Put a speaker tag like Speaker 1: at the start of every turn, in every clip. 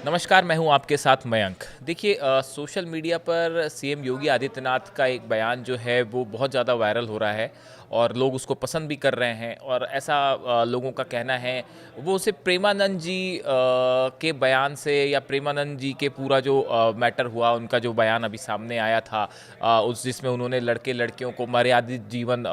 Speaker 1: नमस्कार, मैं हूं आपके साथ मयंक। देखिए सोशल मीडिया पर सीएम योगी आदित्यनाथ का एक बयान जो है वो बहुत ज़्यादा वायरल हो रहा है और लोग उसको पसंद भी कर रहे हैं और ऐसा लोगों का कहना है वो उसे प्रेमानंद जी के बयान से या प्रेमानंद जी के पूरा जो मैटर हुआ उनका जो बयान अभी सामने आया था उस जिसमें उन्होंने लड़के लड़कियों को मर्यादित जीवन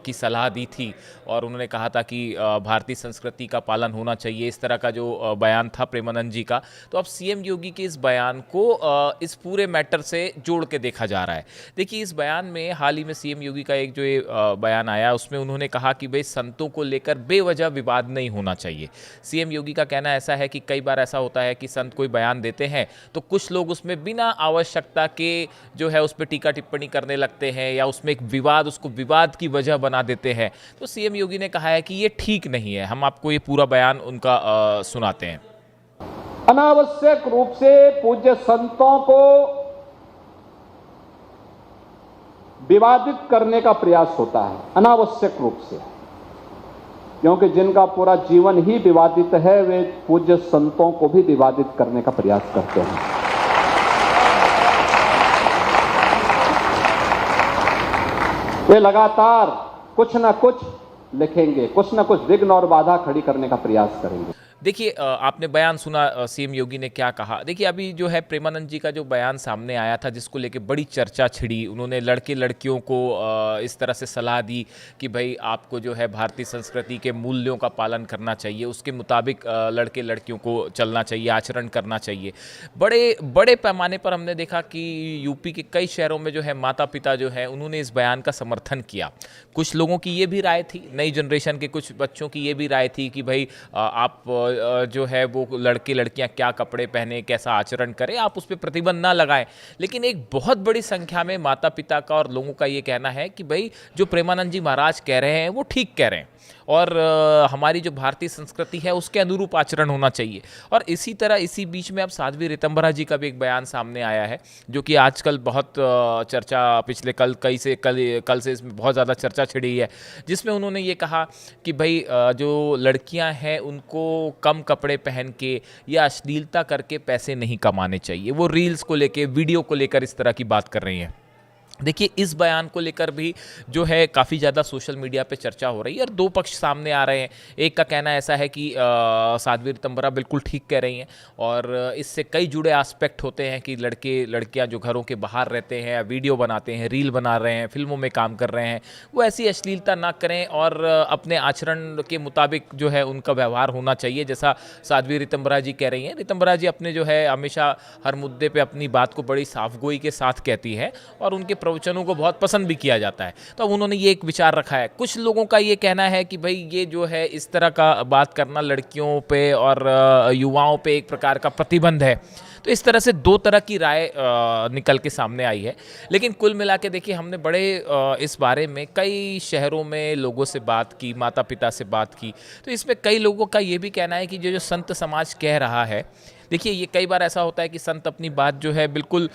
Speaker 1: की सलाह दी थी और उन्होंने कहा था कि भारतीय संस्कृति का पालन होना चाहिए, इस तरह का जो बयान था प्रेमानंद जी का। तो अब सीएम योगी के इस बयान को इस पूरे मैटर से जोड़ के देखा जा रहा है। देखिए इस बयान में हाल ही में सीएम योगी का एक जो ये बयान आया उसमें उन्होंने कहा कि भाई संतों को लेकर बेवजह विवाद नहीं होना चाहिए। सीएम योगी का कहना ऐसा है कि कई बार ऐसा होता है कि संत कोई बयान देते हैं तो कुछ लोग उसमें बिना आवश्यकता के जो है उस पर टीका टिप्पणी करने लगते हैं या उसमें एक विवाद उसको विवाद की वजह बना देते हैं। तो सीएम योगी ने कहा है कि ये ठीक नहीं है। हम आपको ये पूरा बयान उनका सुनाते हैं।
Speaker 2: अनावश्यक रूप से पूज्य संतों को विवादित करने का प्रयास होता है, अनावश्यक रूप से, क्योंकि जिनका पूरा जीवन ही विवादित है वे पूज्य संतों को भी विवादित करने का प्रयास करते हैं। वे लगातार कुछ ना कुछ लिखेंगे, कुछ ना कुछ विघ्न और बाधा खड़ी करने का प्रयास करेंगे।
Speaker 1: देखिए आपने बयान सुना सीएम योगी ने क्या कहा। देखिए अभी जो है प्रेमानंद जी का जो बयान सामने आया था जिसको लेके बड़ी चर्चा छिड़ी, उन्होंने लड़के लड़कियों को इस तरह से सलाह दी कि भाई आपको जो है भारतीय संस्कृति के मूल्यों का पालन करना चाहिए, उसके मुताबिक लड़के लड़कियों को चलना चाहिए, आचरण करना चाहिए। बड़े बड़े पैमाने पर हमने देखा कि यूपी के कई शहरों में जो है माता पिता जो है उन्होंने इस बयान का समर्थन किया। कुछ लोगों की ये भी राय थी, नई जनरेशन के कुछ बच्चों की ये भी राय थी कि भाई आप जो है वो लड़के लड़कियां क्या कपड़े पहने, कैसा आचरण करें, आप उस पर प्रतिबंध ना लगाएं। लेकिन एक बहुत बड़ी संख्या में माता पिता का और लोगों का ये कहना है कि भाई जो प्रेमानंद जी महाराज कह रहे हैं वो ठीक कह रहे हैं और हमारी जो भारतीय संस्कृति है उसके अनुरूप आचरण होना चाहिए। और इसी तरह इसी बीच में अब साध्वी ऋतंभरा जी का भी एक बयान सामने आया है जो कि आजकल बहुत चर्चा, पिछले कल से इसमें बहुत ज़्यादा चर्चा छिड़ी है, जिसमें उन्होंने ये कहा कि भाई जो लड़कियां हैं उनको कम कपड़े पहन के या अश्लीलता करके पैसे नहीं कमाने चाहिए। वो रील्स को लेकर, वीडियो को लेकर इस तरह की बात कर रही हैं। देखिए इस बयान को लेकर भी जो है काफ़ी ज़्यादा सोशल मीडिया पे चर्चा हो रही है और दो पक्ष सामने आ रहे हैं। एक का कहना ऐसा है कि साध्वी ऋतंभरा बिल्कुल ठीक कह रही हैं और इससे कई जुड़े एस्पेक्ट होते हैं कि लड़के लड़कियां जो घरों के बाहर रहते हैं, वीडियो बनाते हैं, रील बना रहे हैं, फिल्मों में काम कर रहे हैं, वो ऐसी अश्लीलता ना करें और अपने आचरण के मुताबिक जो है उनका व्यवहार होना चाहिए, जैसा साध्वी ऋतंभरा जी कह रही हैं। ऋतंभरा जी अपने जो है हमेशा हर मुद्दे पर अपनी बात को बड़ी साफगोई के साथ कहती है और उनके प्रवचनों को बहुत पसंद भी किया जाता है। तो अब उन्होंने ये एक विचार रखा है। कुछ लोगों का ये कहना है कि भाई ये जो है इस तरह का बात करना लड़कियों पे और युवाओं पे एक प्रकार का प्रतिबंध है। तो इस तरह से दो तरह की राय निकल के सामने आई है। लेकिन कुल मिला के देखिए हमने बड़े इस बारे में कई शहरों में लोगों से बात की, माता पिता से बात की, तो इसमें कई लोगों का ये भी कहना है कि जो संत समाज कह रहा है, देखिए ये कई बार ऐसा होता है कि संत अपनी बात जो है बिल्कुल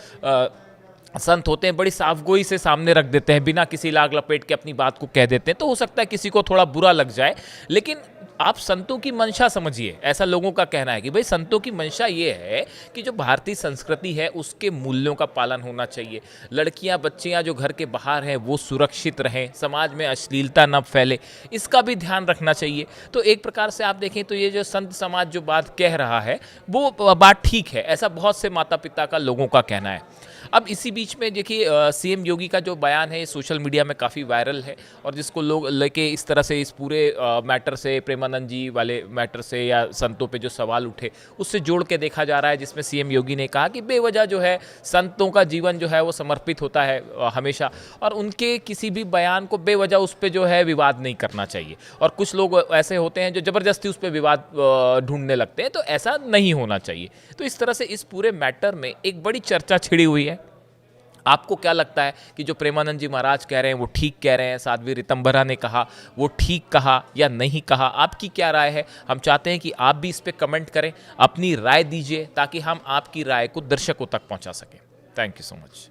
Speaker 1: संत होते हैं बड़ी साफगोई से सामने रख देते हैं, बिना किसी लाग लपेट के अपनी बात को कह देते हैं। तो हो सकता है किसी को थोड़ा बुरा लग जाए, लेकिन आप संतों की मंशा समझिए। ऐसा लोगों का कहना है कि भाई संतों की मंशा ये है कि जो भारतीय संस्कृति है उसके मूल्यों का पालन होना चाहिए, लड़कियां बच्चियां जो घर के बाहर हैं वो सुरक्षित रहें, समाज में अश्लीलता न फैले, इसका भी ध्यान रखना चाहिए। तो एक प्रकार से आप देखें तो ये जो संत समाज जो बात कह रहा है वो बात ठीक है, ऐसा बहुत से माता पिता का, लोगों का कहना है। अब इसी बीच में देखिए सीएम योगी का जो बयान है ये सोशल मीडिया में काफ़ी वायरल है और जिसको लोग लेके इस तरह से इस पूरे मैटर से, प्रेमानंद जी वाले मैटर से या संतों पे जो सवाल उठे उससे जोड़ के देखा जा रहा है, जिसमें सीएम योगी ने कहा कि बेवजह जो है संतों का जीवन जो है वो समर्पित होता है हमेशा, और उनके किसी भी बयान को बेवजह उस पर जो है विवाद नहीं करना चाहिए। और कुछ लोग ऐसे होते हैं जो ज़बरदस्ती उस पर विवाद ढूंढने लगते हैं, तो ऐसा नहीं होना चाहिए। तो इस तरह से इस पूरे मैटर में एक बड़ी चर्चा छिड़ी हुई है। आपको क्या लगता है कि जो प्रेमानंद जी महाराज कह रहे हैं वो ठीक कह रहे हैं, साध्वी ऋतंभरा ने कहा वो ठीक कहा या नहीं कहा? आपकी क्या राय है? हम चाहते हैं कि आप भी इस पे कमेंट करें, अपनी राय दीजिए ताकि हम आपकी राय को दर्शकों तक पहुंचा सकें। Thank you so much.